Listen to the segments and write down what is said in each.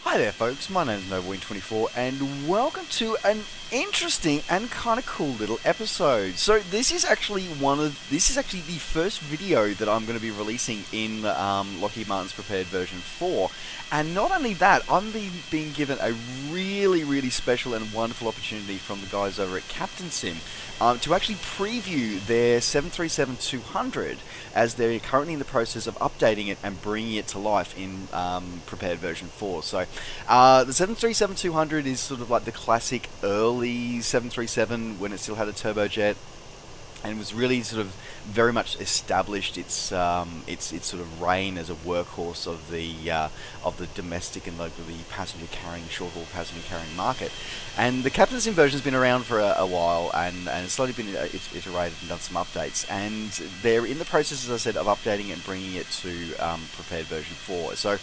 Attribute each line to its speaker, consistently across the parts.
Speaker 1: Hi there folks, my name is Noblewing24 and welcome to an interesting and kind of cool little episode. So this is actually the first video that I'm going to be releasing in Lockheed Martin's Prepared version 4. And not only that, I'm being given a really special and wonderful opportunity from the guys over at Captain Sim to actually preview their 737-200 as they're currently in the process of updating it and bringing it to life in Prepared version 4. So the 737-200 is sort of like the classic early 737 when it still had a turbojet, and was really sort of very much established its sort of reign as a workhorse of the domestic and the passenger carrying, short haul passenger carrying market. And the Captain Sim version has been around for a while, and it's slowly been iterated and done some updates. And they're in the process, as I said, of updating it and bringing it to Prepared version 4. So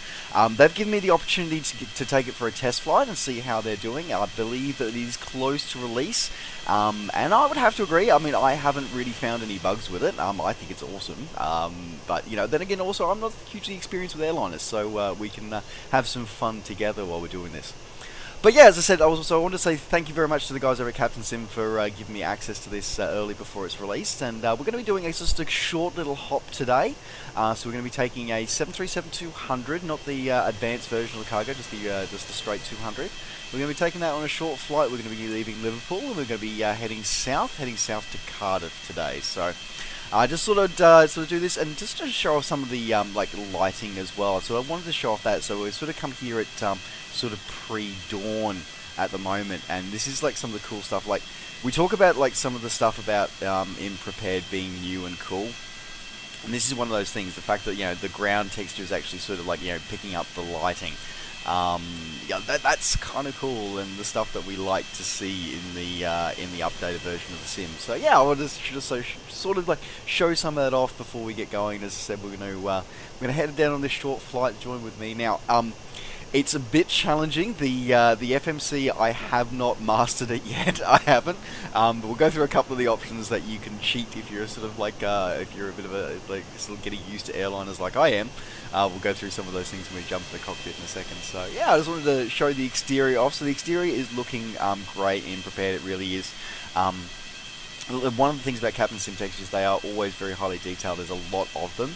Speaker 1: they've given me the opportunity to take it for a test flight and see how they're doing. I believe that it is close to release, and I would have to agree. I mean, I haven't really found any bugs with it. I think it's awesome, but you know, then again, also I'm not hugely experienced with airliners, so we can have some fun together while we're doing this. But yeah, as I said, I want to say thank you very much to the guys over at Captain Sim for giving me access to this early before it's released. And we're going to be doing just a short little hop today. So we're going to be taking a 737-200, not the advanced version of the cargo, just the straight 200. We're going to be taking that on a short flight. We're going to be leaving Liverpool, and we're going to be heading south to Cardiff today. So I just sort of do this, and just to show off some of the like lighting as well. So I wanted to show off that. So we sort of come here at sort of pre-dawn at the moment, and this is like some of the cool stuff. Like we talk about like some of the stuff about in Prepared being new and cool. And this is one of those things, the fact that, you know, the ground texture is actually sort of like, you know, picking up the lighting. Yeah, that's kind of cool, and the stuff that we like to see in the updated version of the sim. So yeah, I want to just sort of like show some of that off before we get going. As I said, we're gonna head down on this short flight. Join with me now. It's a bit challenging. The FMC, I have not mastered it yet. I haven't. But we'll go through a couple of the options that you can cheat if you're sort of like if you're a bit of a like still getting used to airliners like I am. We'll go through some of those things when we jump to the cockpit in a second. So yeah, I just wanted to show the exterior off. So the exterior is looking great in Prepared. It really is. One of the things about Captain Sim textures, they are always very highly detailed. There's a lot of them.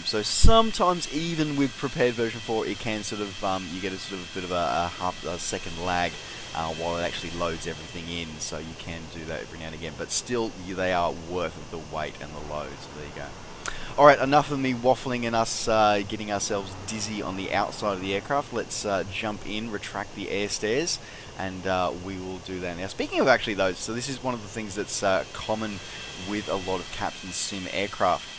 Speaker 1: So sometimes even with Prepared version 4, it can sort of you get a sort of bit of a half a second lag while it actually loads everything in. So you can do that every now and again, but still they are worth the wait and the load. So there you go. Alright, enough of me waffling and us getting ourselves dizzy on the outside of the aircraft. Let's jump in, retract the air stairs, and we will do that. Now, speaking of actually those, so this is one of the things that's common with a lot of Captain Sim aircraft.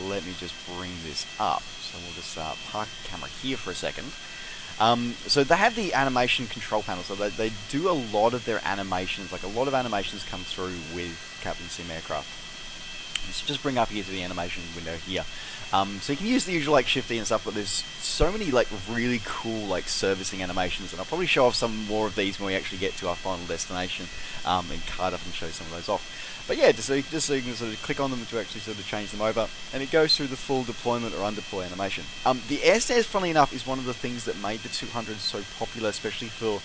Speaker 1: Let me just bring this up. So we'll just park the camera here for a second. So they have the animation control panel, so they do a lot of their animations, like a lot of animations come through with Captain Sim aircraft. Let's just bring up here to the animation window here. So you can use the usual like Shift E and stuff, but there's so many like really cool like servicing animations, and I'll probably show off some more of these when we actually get to our final destination in Cardiff and show some of those off. But yeah, just so you can sort of click on them to actually sort of change them over, and it goes through the full deployment or undeploy animation. The air stairs, funnily enough, is one of the things that made the 200 so popular, especially for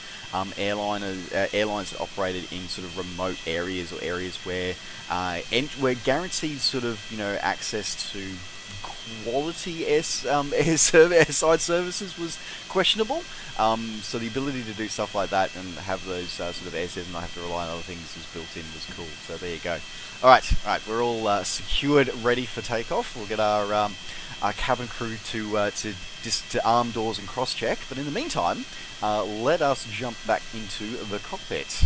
Speaker 1: airlines that operated in sort of remote areas or areas where guaranteed sort of, you know, access to quality airside services was questionable. So the ability to do stuff like that and have those sort of airsairs and not have to rely on other things was built in was cool. So there you go. Alright, we're all secured, ready for takeoff. We'll get our cabin crew to arm doors and cross check. But in the meantime, let us jump back into the cockpit.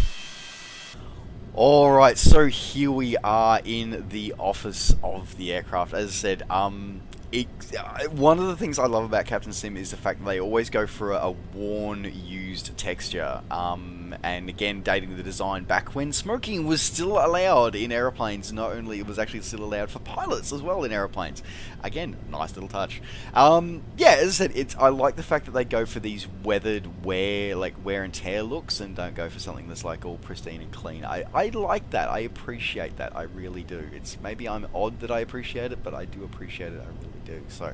Speaker 1: Alright, so here we are in the office of the aircraft. As I said, one of the things I love about Captain Sim is the fact that they always go for a worn, used texture. And again, dating the design back when smoking was still allowed in aeroplanes. Not only it was actually still allowed for pilots as well in aeroplanes. Again, nice little touch. Yeah, as I said, I like the fact that they go for these weathered wear and tear looks, and don't go for something that's like all pristine and clean. I like that. I appreciate that. I really do. It's maybe I'm odd that I appreciate it, but I do appreciate it. I really do. So,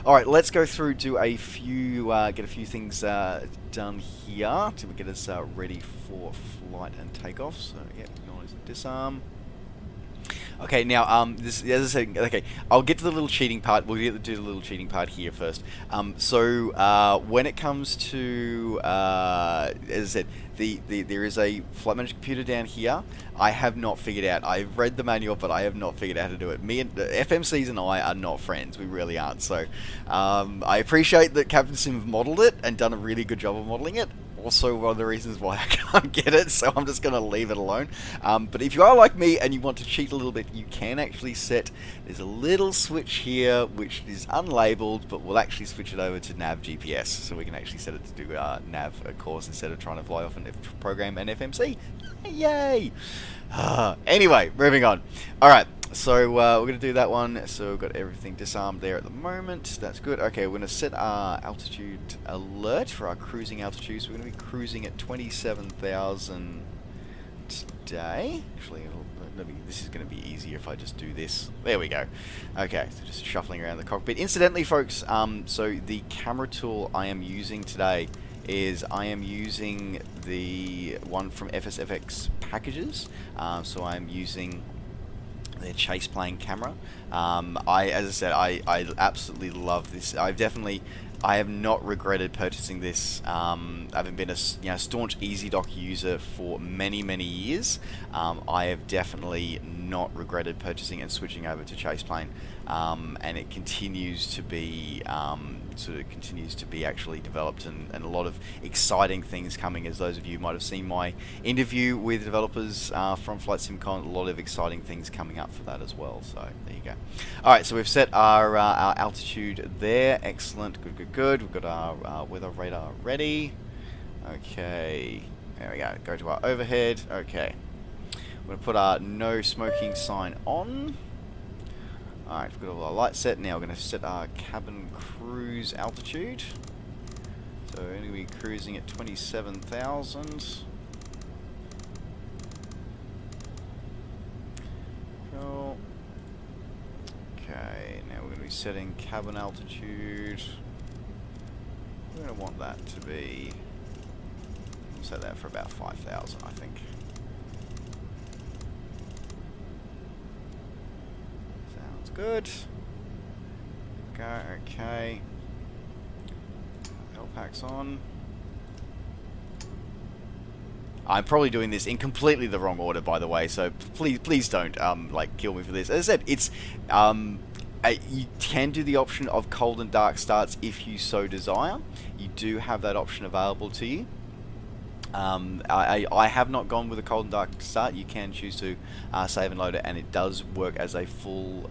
Speaker 1: all right, let's go through, do a few, get a few things done here to get us ready for flight and takeoff. So, yeah, noise disarm. Okay, now, this, as I said, okay, I'll get to the little cheating part. We'll do the little cheating part here first. When it comes to, as I said, there is a flight manager computer down here. I have not figured out. I've read the manual, but I have not figured out how to do it. Me and FMCs and I are not friends. We really aren't. So, I appreciate that Captain Sim modeled it and done a really good job of modeling it. Also one of the reasons why I can't get it, so I'm just going to leave it alone. But if you are like me and you want to cheat a little bit, you can actually set, there's a little switch here which is unlabeled, but we'll actually switch it over to nav GPS, so we can actually set it to do nav course instead of trying to fly off and program an FMC. Yay! Anyway, moving on. Alright. So we're going to do that one. So we've got everything disarmed there at the moment. That's good. Okay, we're going to set our altitude alert for our cruising altitude. So we're going to be cruising at 27,000 today. Actually, this is going to be easier if I just do this. There we go. Okay, so just shuffling around the cockpit. Incidentally, folks, so the camera tool I am using today is I am using the one from FSFX packages. So I'm using their chase plane camera. As I said, I absolutely love this. I have not regretted purchasing this. I've been a staunch EasyDock user for many years. I have definitely not regretted purchasing and switching over to chase plane, and it continues to be actually developed, and a lot of exciting things coming. As those of you might have seen my interview with developers from Flight SimCon, a lot of exciting things coming up for that as well. So there you go. All right, so we've set our altitude there. Excellent. Good. We've got our weather radar ready. Okay, there we go. Go to our overhead. Okay, we're going to put our no smoking sign on. Alright, we've got all our lights set. Now we're going to set our cabin cruise altitude. So we're going to be cruising at 27,000. Cool. Okay, now we're going to be setting cabin altitude. We're going to want that to be, we'll set that for about 5,000, I think. Sounds good. Go, okay. L packs on. I'm probably doing this in completely the wrong order, by the way, so please don't like kill me for this. As I said, it's you can do the option of cold and dark starts if you so desire. You do have that option available to you. I have not gone with a cold and dark start. You can choose to save and load it, and it does work as a full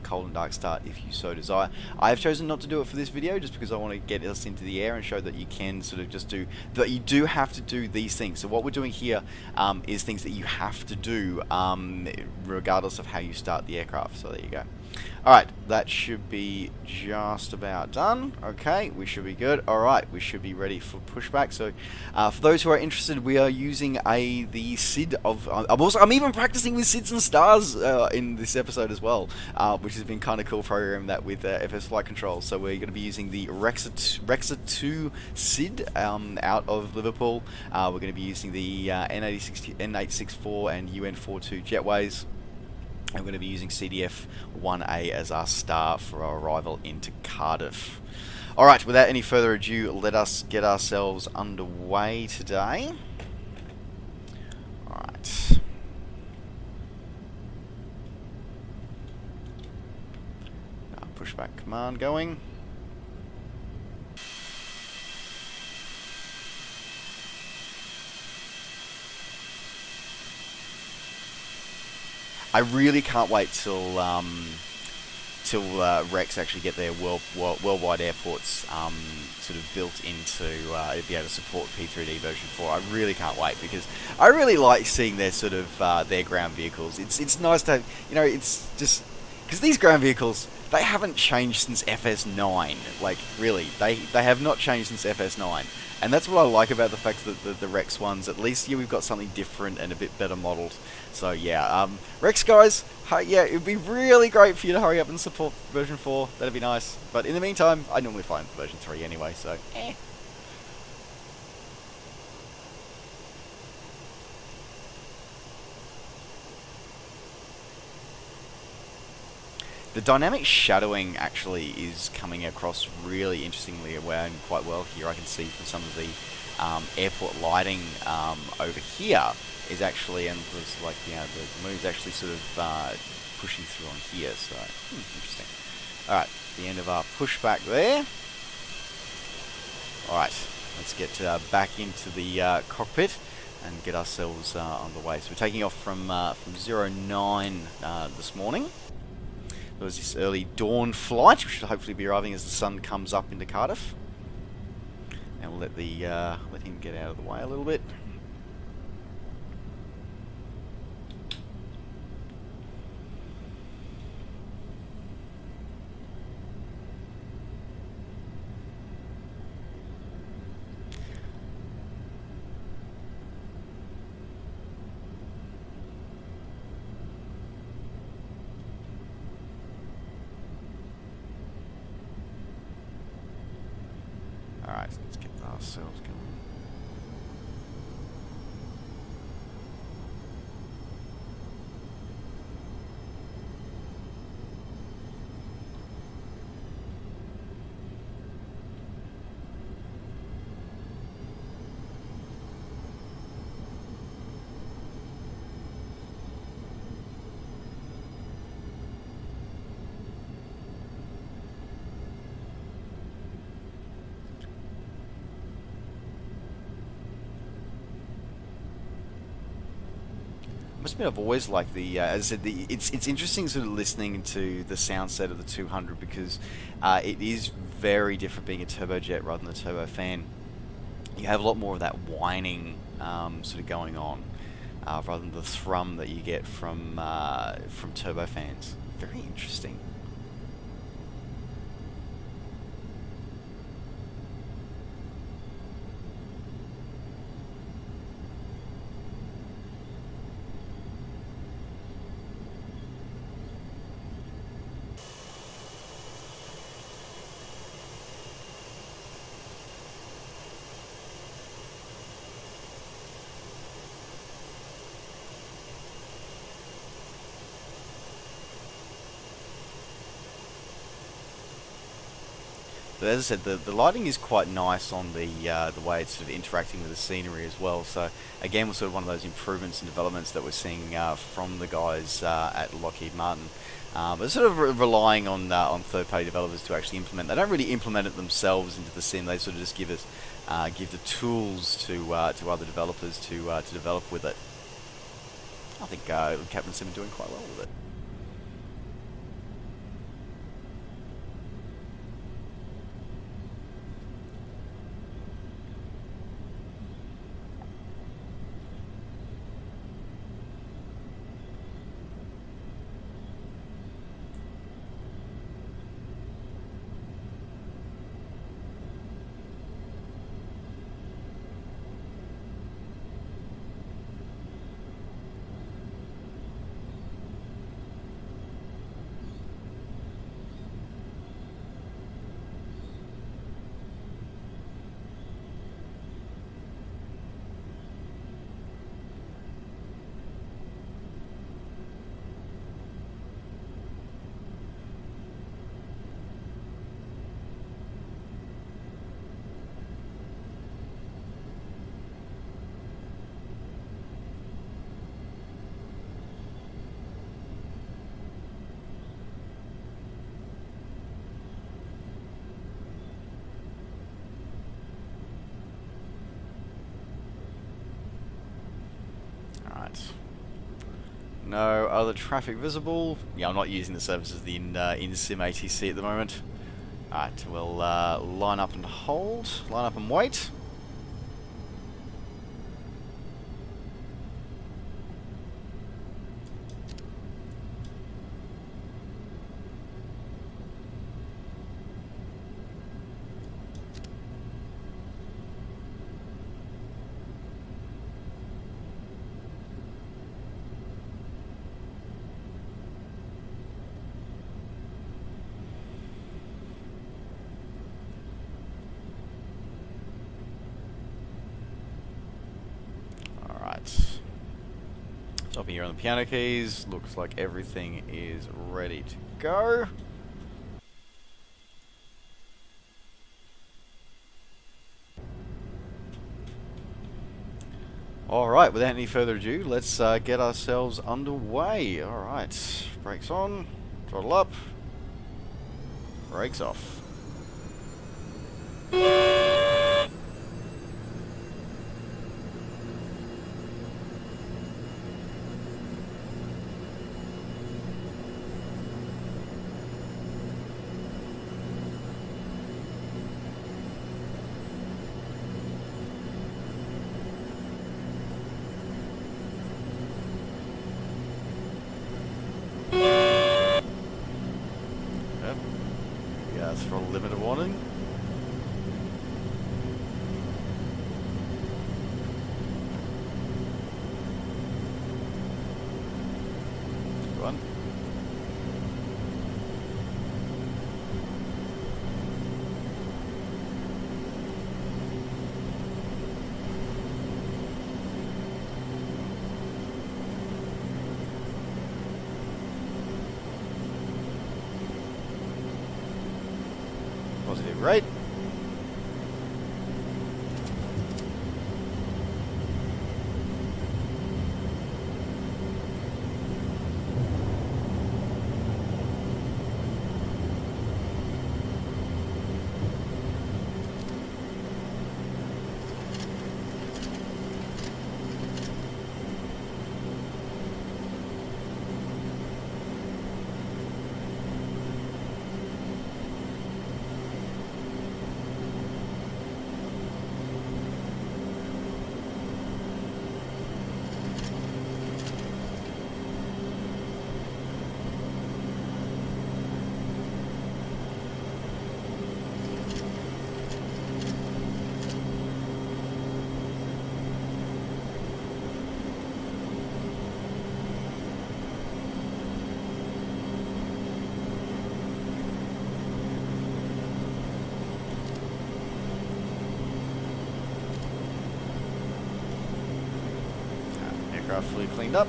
Speaker 1: cold and dark start if you so desire. I have chosen not to do it for this video just because I want to get us into the air and show that you can sort of just do that. You do have to do these things. So what we're doing here is things that you have to do regardless of how you start the aircraft. So there you go. Alright, that should be just about done. Okay, we should be good. Alright, we should be ready for pushback. So, for those who are interested, we are using the SID of... I'm even practicing with SIDs and stars in this episode as well, which has been kind of cool, programming that with FS Flight Control. So we're going to be using the Rexa 2 SID out of Liverpool. We're going to be using the N864 and UN42 jetways. I'm going to be using CDF 1A as our star for our arrival into Cardiff. Alright, without any further ado, let us get ourselves underway today. Alright. Pushback command going. I really can't wait till Rex actually get their worldwide airports sort of built into be able to support Prepar3D version 4. I really can't wait because I really like seeing their sort of their ground vehicles. It's nice to have, it's just Because these ground vehicles, they haven't changed since FS9. Like, really, they have not changed since FS9. And that's what I like about the fact that the Rex ones, at least here we've got something different and a bit better modelled. So yeah, Rex guys, yeah, it would be really great for you to hurry up and support version 4. That'd be nice. But in the meantime, I normally find version 3 anyway, so eh. The dynamic shadowing actually is coming across really interestingly and quite well here. I can see from some of the airport lighting over here is actually, and there's like, you know, the moon's actually sort of pushing through on here, so interesting. Alright, the end of our pushback there. Alright, let's get back into the cockpit and get ourselves on the way. So we're taking off from 09 this morning. There was this early dawn flight, which should hopefully be arriving as the sun comes up into Cardiff. And we'll let him get out of the way a little bit. Alright, let's get ourselves going. Must admit, I've always liked the, as I said, it's interesting sort of listening to the sound set of the 200 because it is very different being a turbojet rather than a turbofan. You have a lot more of that whining sort of going on rather than the thrum that you get from turbofans. Very interesting. But as I said, the lighting is quite nice on the way it's sort of interacting with the scenery as well. So again, we're sort of one of those improvements and developments that we're seeing from the guys at Lockheed Martin. But sort of relying on third-party developers to actually implement. They don't really implement it themselves into the sim. They sort of just give the tools to other developers to develop with it. I think Captain Sim are doing quite well with it. No other traffic visible. Yeah, I'm not using the services in Sim ATC at the moment. Alright, we'll line up and hold, line up and wait. here on the piano keys. Looks like everything is ready to go. Alright, without any further ado, let's get ourselves underway. Alright, brakes on, throttle up, brakes off. Yep. Yeah, throttle limiter warning. Good one. Positive rate. Aircraft fully cleaned up.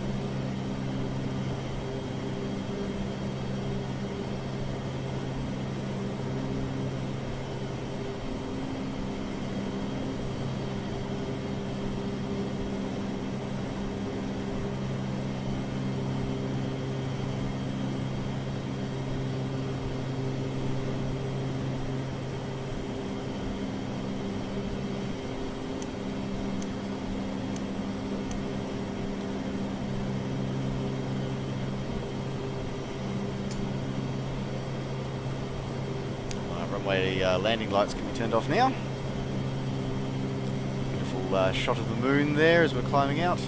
Speaker 1: Runway landing lights can be turned off now. Beautiful shot of the moon there as we're climbing out.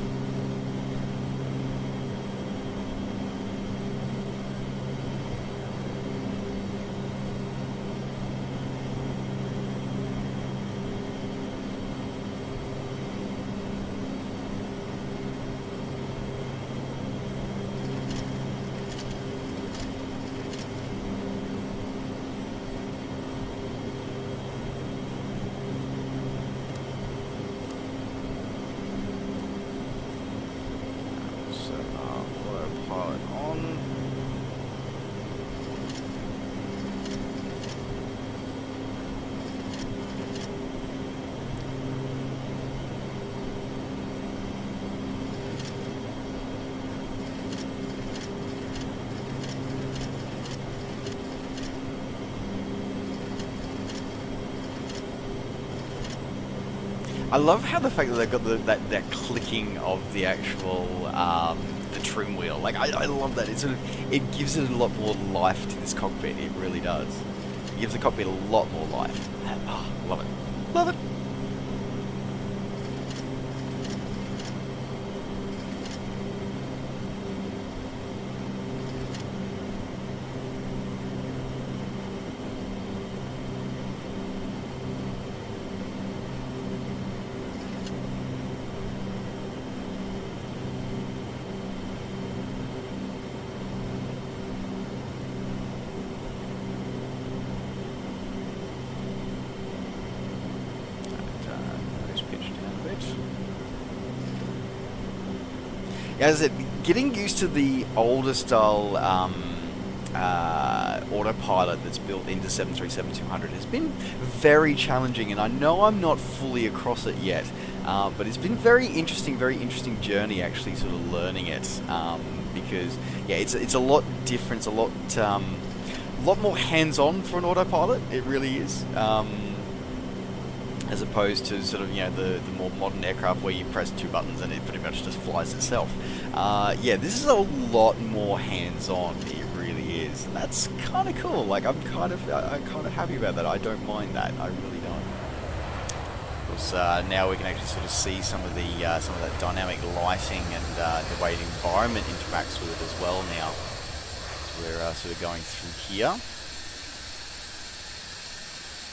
Speaker 1: Autopilot on. I love how the fact that they've got that clicking of the actual the trim wheel. Like I love that. It gives it a lot more life to this cockpit. It really does. It gives the cockpit a lot more life. Oh, love it. Love it. As I said, getting used to the older style autopilot that's built into 737-200 has been very challenging, and I know I'm not fully across it yet, but it's been very interesting journey actually sort of learning it, because yeah, it's a lot different, it's a lot more hands-on for an autopilot. It really is. As opposed to sort of, you know, the more modern aircraft where you press 2 buttons and it pretty much just flies itself. Yeah, this is a lot more hands-on. It really is. And that's kind of cool. Like, I'm kind of happy about that. I don't mind that. I really don't. Of course, now we can actually sort of see some of that dynamic lighting and the way the environment interacts with it as well now. So we're sort of going through here.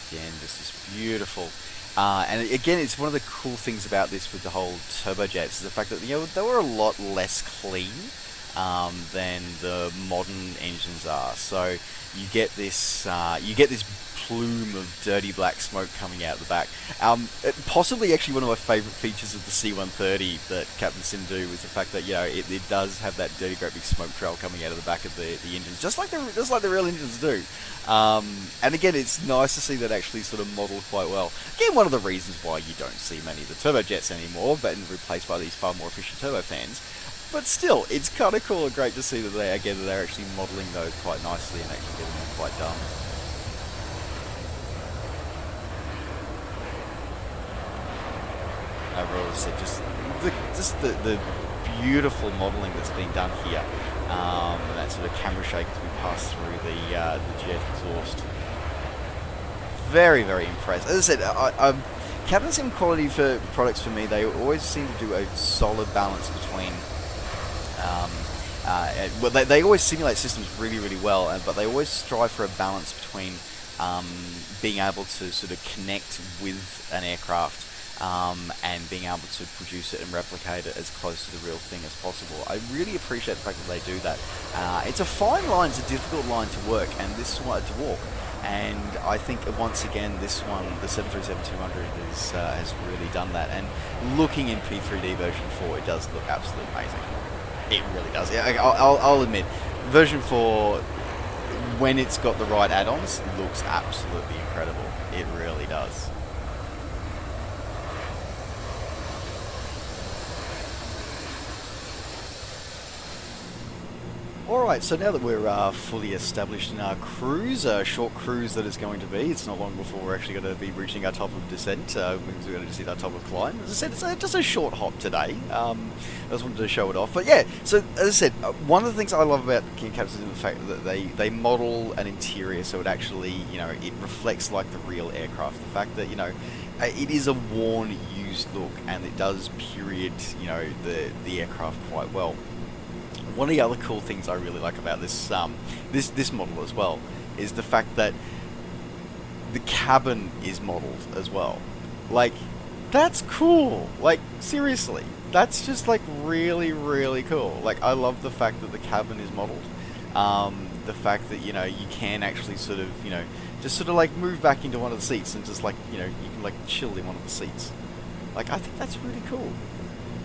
Speaker 1: Again, just this beautiful. And again, it's one of the cool things about this with the whole turbojets is the fact that, you know, they were a lot less clean than the modern engines are. So you get this plume of dirty black smoke coming out the back. Possibly actually one of my favourite features of the C-130 that Captain Sim do is the fact that, you know, it does have that dirty great big smoke trail coming out of the back of the engines, just like the real engines do. And again, it's nice to see that actually sort of modelled quite well. Again, one of the reasons why you don't see many of the turbojets anymore, but replaced by these far more efficient turbofans. But still, it's kind of cool and great to see that they're actually modelling those quite nicely and actually getting them quite done. Overall, as I said, just the beautiful modelling that's been done here, and that sort of camera shake as we pass through the jet exhaust. Very impressed. As I said, Captain Sim quality for products for me, they always seem to do a solid balance between. Well, they always simulate systems really well, but they always strive for a balance between being able to sort of connect with an aircraft. And being able to produce it and replicate it as close to the real thing as possible. I really appreciate the fact that they do that. It's a fine line, it's a difficult line to work, and this one to walk. And I think once again, this one, the 737-200, has really done that. And looking in Prepar3D version 4, it does look absolutely amazing. It really does. I'll admit, version 4, when it's got the right add-ons, looks absolutely incredible. It really does. Alright, so now that we're fully established in our cruise, a short cruise that is going to be, it's not long before we're actually going to be reaching our top of descent, because we're going to just hit our top of climb. As I said, it's just a short hop today. I just wanted to show it off. But yeah, so as I said, one of the things I love about King Captain is the fact that they model an interior so it actually, you know, it reflects like the real aircraft. The fact that, you know, it is a worn, used look, and it does period, you know, the aircraft quite well. One of the other cool things I really like about this this model as well is the fact that the cabin is modeled as well. Like, that's cool. Like, seriously, that's just like really cool. Like, I love the fact that the cabin is modeled. The fact that, you know, you can actually sort of, you know, just sort of like move back into one of the seats and just like, you know, you can like chill in one of the seats. Like, I think that's really cool.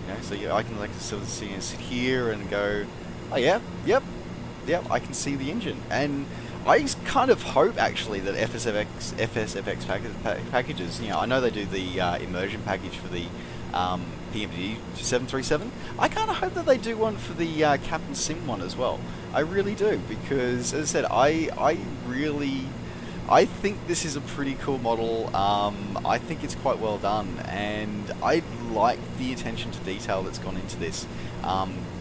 Speaker 1: You know, so yeah, I can like sort of sit here and go, oh yeah, yep, I can see the engine. And I kind of hope actually that FSFX packages, you know, I know they do the immersion package for the PMD 737. I kind of hope that they do one for the Captain Sim one as well. I really do, because as I said, I think this is a pretty cool model. I think it's quite well done, and I like the attention to detail that's gone into this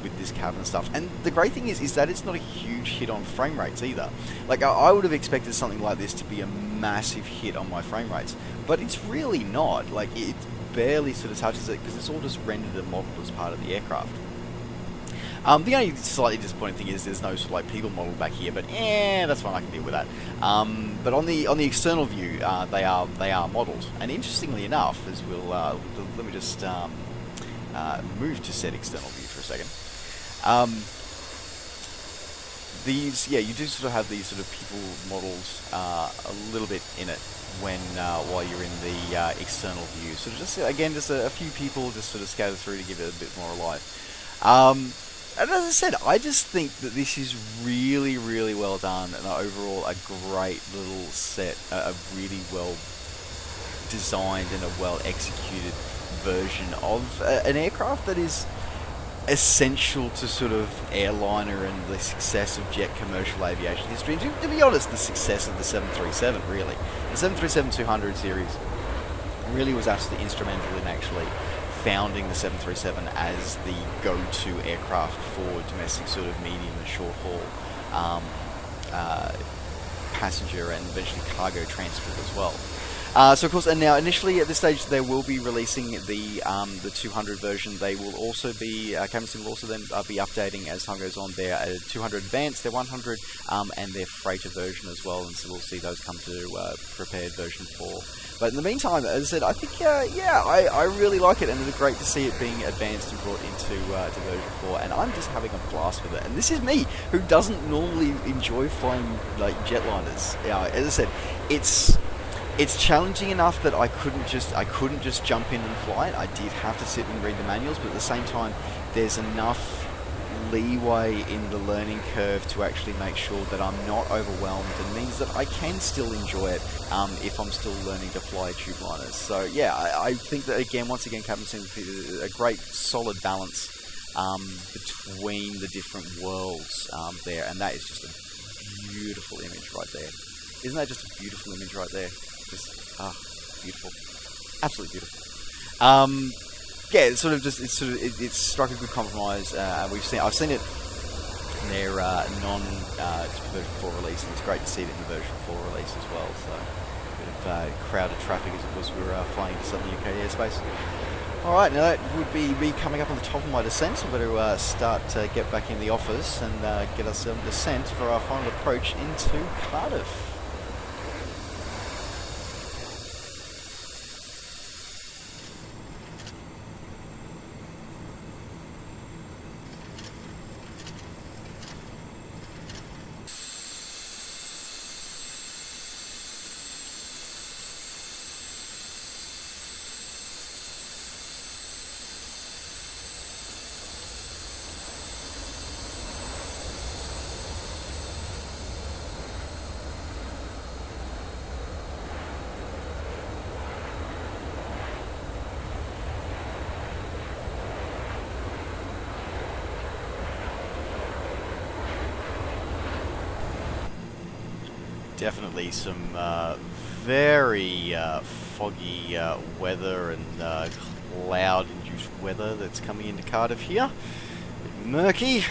Speaker 1: with this cabin stuff. And the great thing is that it's not a huge hit on frame rates either. Like, I would have expected something like this to be a massive hit on my frame rates, but it's really not. Like, it barely sort of touches it because it's all just rendered and modeled as part of the aircraft. The only slightly disappointing thing is there's no sort of like people model back here, but that's fine, I can deal with that. But on the external view, they are modelled, and interestingly enough, as we'll let me just move to said external view for a second. These, yeah, you do sort of have these sort of people models a little bit in it when while you're in the external view. So just again, just a few people just sort of scattered through to give it a bit more life. And as I said, I just think that this is really, really well done, and overall a great little set, a really well designed and a well executed version of an aircraft that is essential to sort of airliner and the success of jet commercial aviation history. And to be honest, the success of the 737, really. The 737-200 series really was absolutely instrumental in actually founding the 737 as the go-to aircraft for domestic sort of medium and short haul passenger and eventually cargo transport as well. So of course, and now initially at this stage they will be releasing the 200 version. They will also be Cameron will also then be updating as time goes on their 200 Advanced, their 100, and their freighter version as well. And so we'll see those come to prepared version 4. But in the meantime, as I said, I think I really like it, and it's great to see it being advanced and brought into to version 4. And I'm just having a blast with it. And this is me, who doesn't normally enjoy flying like jetliners. As I said, it's challenging enough that I couldn't just jump in and fly it. I did have to sit and read the manuals, but at the same time, there's enough leeway in the learning curve to actually make sure that I'm not overwhelmed, and means that I can still enjoy it if I'm still learning to fly tube liners. So yeah, I think that once again, Captain seems a great solid balance between the different worlds there, and that is just a beautiful image right there. Isn't that just a beautiful image right there? Just beautiful, absolutely beautiful. Yeah, it's struck a good compromise. I've seen it in their version 4 release, and it's great to see it in the version 4 release as well. So a bit of crowded traffic as it was we were flying into Southern UK airspace. All right, now that would be me coming up on the top of my descent. So I better start to get back in the office and get us on descent for our final approach into Cardiff. Definitely some very foggy weather and cloud-induced weather that's coming into Cardiff here. A bit murky.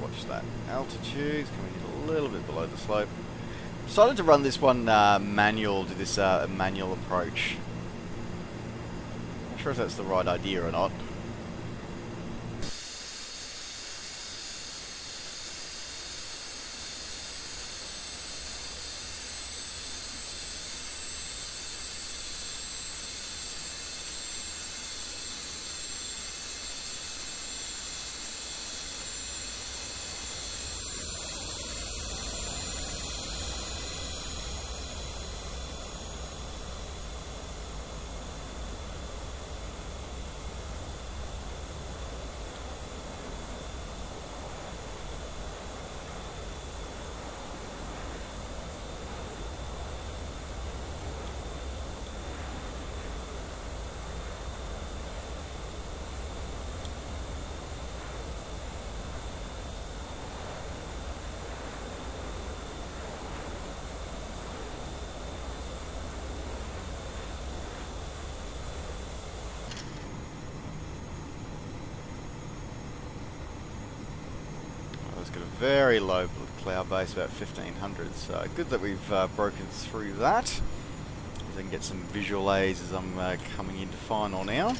Speaker 1: Watch that altitude, it's coming in a little bit below the slope. Decided to run this one manual, to this manual approach. Not sure if that's the right idea or not. Got a very low cloud base, about 1500, so good that we've broken through that. I can get some visual aids as I'm coming into final now.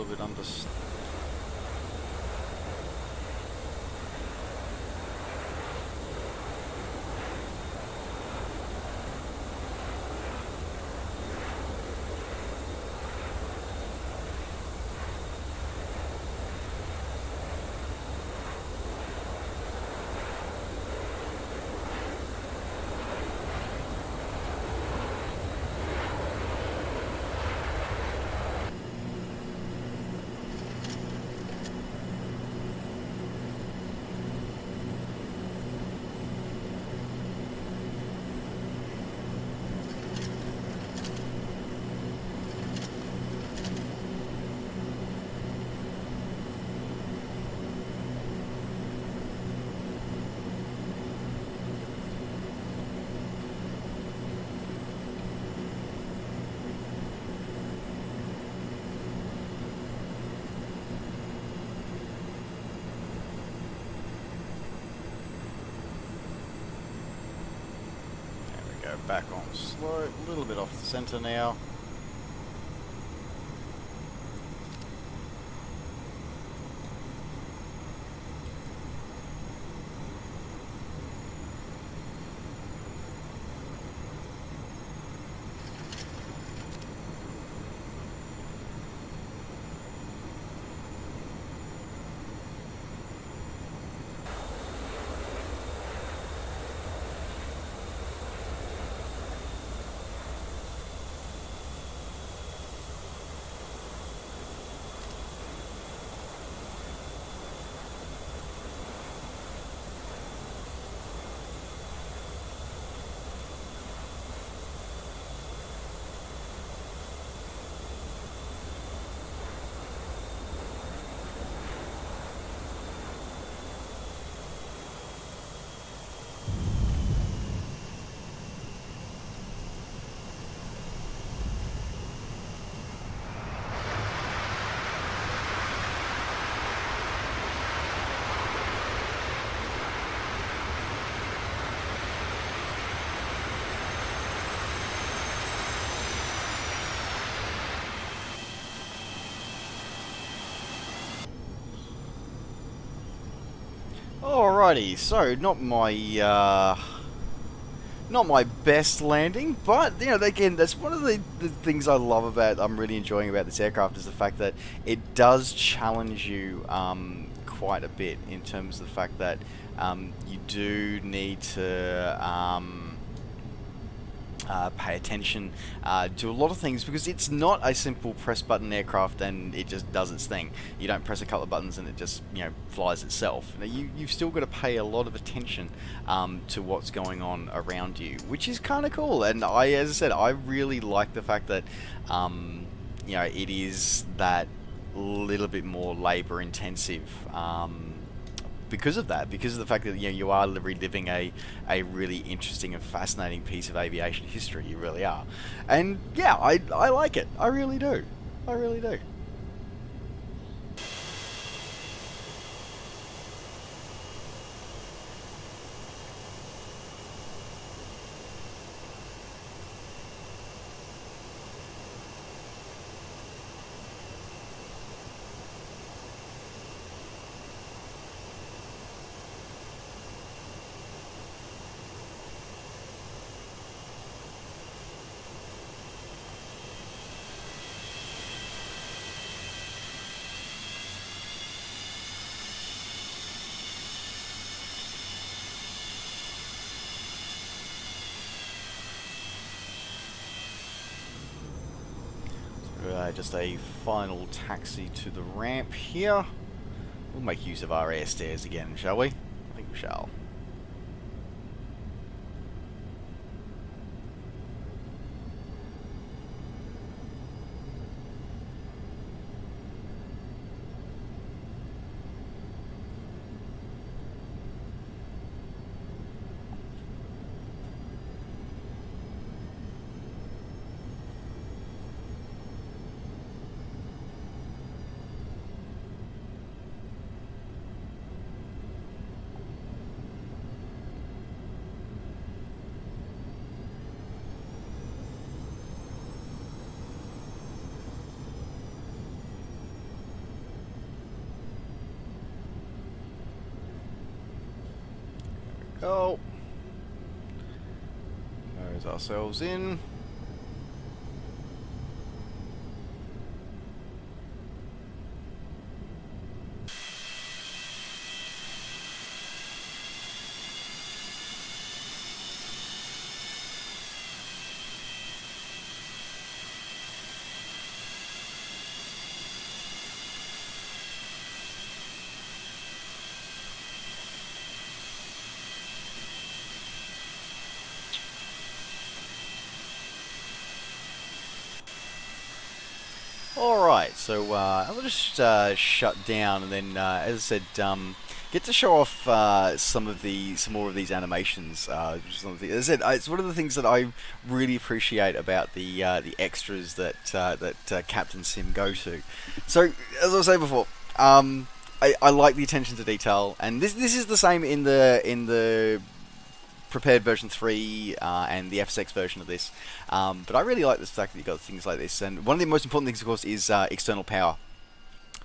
Speaker 1: little bit under. Back on slow, a little bit off the center now. Alrighty, so not my best landing, but you know, again, that's one of the things I love about, I'm really enjoying about this aircraft, is the fact that it does challenge you quite a bit in terms of the fact that you do need to pay attention to a lot of things, because it's not a simple press button aircraft and it just does its thing. You don't press a couple of buttons and it just, you know, flies itself. You've still got to pay a lot of attention to what's going on around you, which is kind of cool. And as I said, I really like the fact that you know, it is that little bit more labor intensive. Because of that, because of the fact that, you know, you are reliving a really interesting and fascinating piece of aviation history. You really are. And yeah, I like it. I really do. I really do. Just a final taxi to the ramp here. We'll make use of our air stairs again, shall we? I think we shall. go. Nose ourselves in. Alright, so I'll just shut down and then, as I said, get to show off some more of these animations. As I said, it's one of the things that I really appreciate about the extras that Captain Sim go to. So, as I was saying before, I like the attention to detail, and this is the same in the prepared version 3 and the FSX version of this, but I really like the fact that you've got things like this. And one of the most important things, of course, is external power.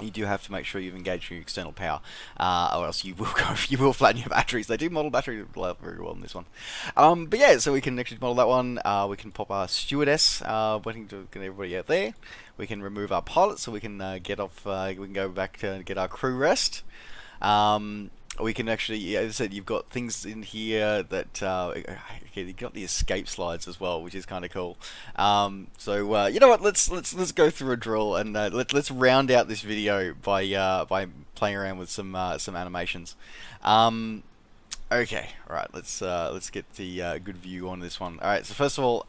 Speaker 1: You do have to make sure you've engaged your external power, or else you will flatten your batteries. They do model battery very well in this one. But yeah, so we can actually model that one. We can pop our stewardess, waiting to get everybody out there. We can remove our pilot, so we can get off. We can go back to get our crew rest. We can actually, as I said, you've got things in here that you've got the escape slides as well, which is kind of cool. So you know what? Let's go through a drill and let's round out this video by playing around with some animations. Okay, all right. Let's get the good view on this one. All right. So first of all,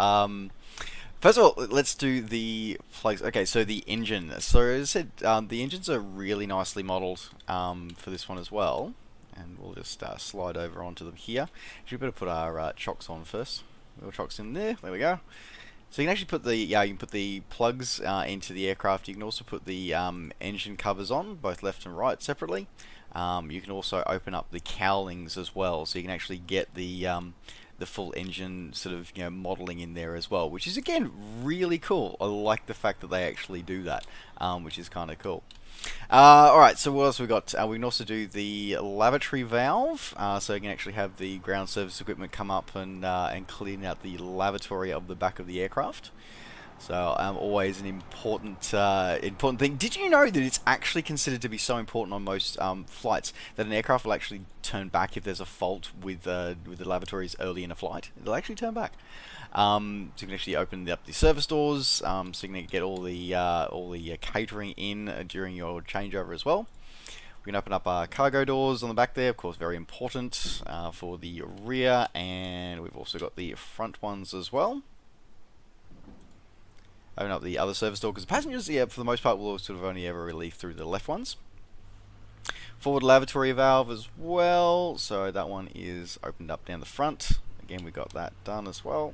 Speaker 1: let's do the plugs. Okay, so the engine. So as I said, the engines are really nicely modeled for this one as well. And we'll just slide over onto them here. We better put our chocks on first. Little chocks in there. There we go. So you can actually put the plugs into the aircraft. You can also put the engine covers on, both left and right separately. You can also open up the cowlings as well, so you can actually get the full engine sort of modeling in there as well, which is again really cool. I like the fact that they actually do that, which is kind of cool. Alright, so what else we got? We can also do the lavatory valve, so you can actually have the ground service equipment come up and clean out the lavatory of the back of the aircraft. So always an important thing. Did you know that it's actually considered to be so important on most flights that an aircraft will actually turn back if there's a fault with the lavatories early in a flight? It'll actually turn back. So you can actually open up the service doors, so you can get all the catering in during your changeover as well. We can open up our cargo doors on the back there, of course, very important for the rear, and we've also got the front ones as well. Open up the other service door, because the passengers, for the most part, will sort of only ever relieve through the left ones. Forward lavatory valve as well, so that one is opened up down the front. Again, we got that done as well.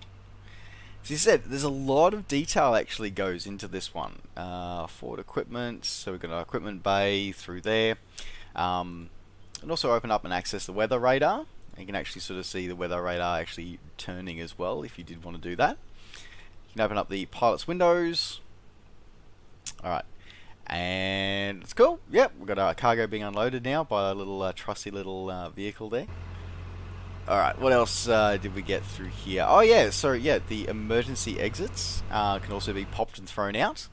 Speaker 1: As you said, there's a lot of detail actually goes into this one. Forward equipment, so we've got our equipment bay through there. And also open up and access the weather radar. You can actually sort of see the weather radar actually turning as well if you did want to do that. You can open up the pilot's windows. Alright. And it's cool. Yep, we've got our cargo being unloaded now by a little trusty little vehicle there. Alright, what else did we get through here? Oh yeah, so yeah, the emergency exits can also be popped and thrown out.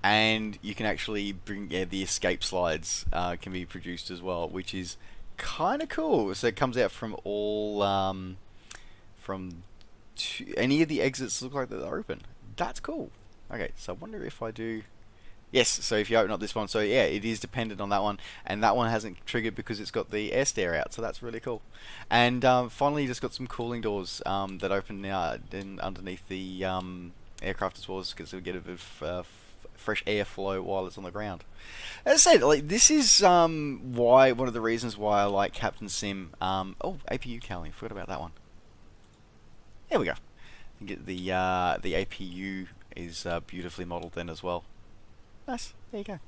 Speaker 1: And you can actually bring, the escape slides can be produced as well, which is kind of cool. So it comes out from all, any of the exits look like they're open. That's cool. Okay, so I wonder if I do... Yes, so if you open up this one, so yeah, it is dependent on that one, and that one hasn't triggered because it's got the air stare out, so that's really cool. And finally, you just got some cooling doors that open underneath the aircraft as well, because we get a bit of fresh airflow while it's on the ground. As I said, like this is one of the reasons why I like Captain Sim. Oh, APU cowling, forgot about that one. There we go. You get the APU is beautifully modelled then as well. Nice. There you go.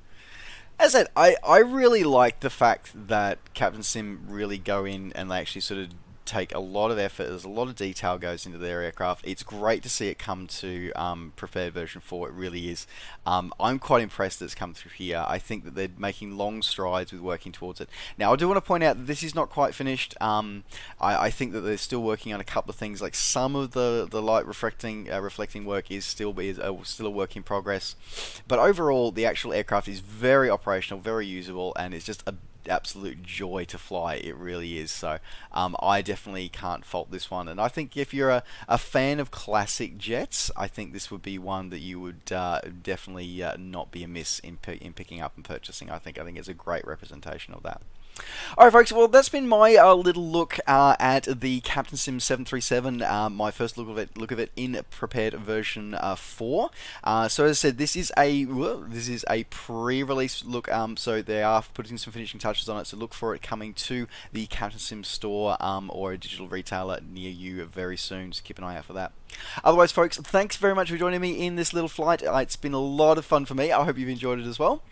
Speaker 1: As I said, I really like the fact that Captain Sim really go in and they actually sort of take a lot of effort. There's a lot of detail goes into their aircraft. It's great to see it come to Prepared version 4. It really is. I'm quite impressed that it's come through here. I think that they're making long strides with working towards it. Now, I do want to point out that this is not quite finished. I think that they're still working on a couple of things. Like some of the light reflecting work is still a work in progress. But overall, the actual aircraft is very operational, very usable, and it's just a absolute joy to fly. It really is. So I definitely can't fault this one, and I think if you're a fan of classic jets, I think this would be one that you would definitely not be amiss in picking up and purchasing. I think it's a great representation of that. Alright folks, well that's been my little look at the Captain Sim 737, my first look of it in Prepared version 4. So as I said, this is a pre-release look, so they are putting some finishing touches on it, so look for it coming to the Captain Sim store or a digital retailer near you very soon, so keep an eye out for that. Otherwise folks, thanks very much for joining me in this little flight. It's been a lot of fun for me. I hope you've enjoyed it as well.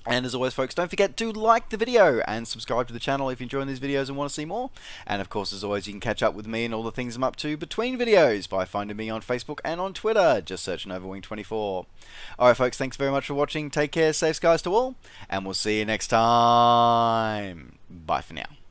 Speaker 1: And as always folks, don't forget to like the video and subscribe to the channel if you're enjoying these videos and want to see more. And of course, as always, you can catch up with me and all the things I'm up to between videos by finding me on Facebook and on Twitter. Just search NovaWing24. Alright folks, thanks very much for watching. Take care, safe skies to all, and we'll see you next time. Bye for now.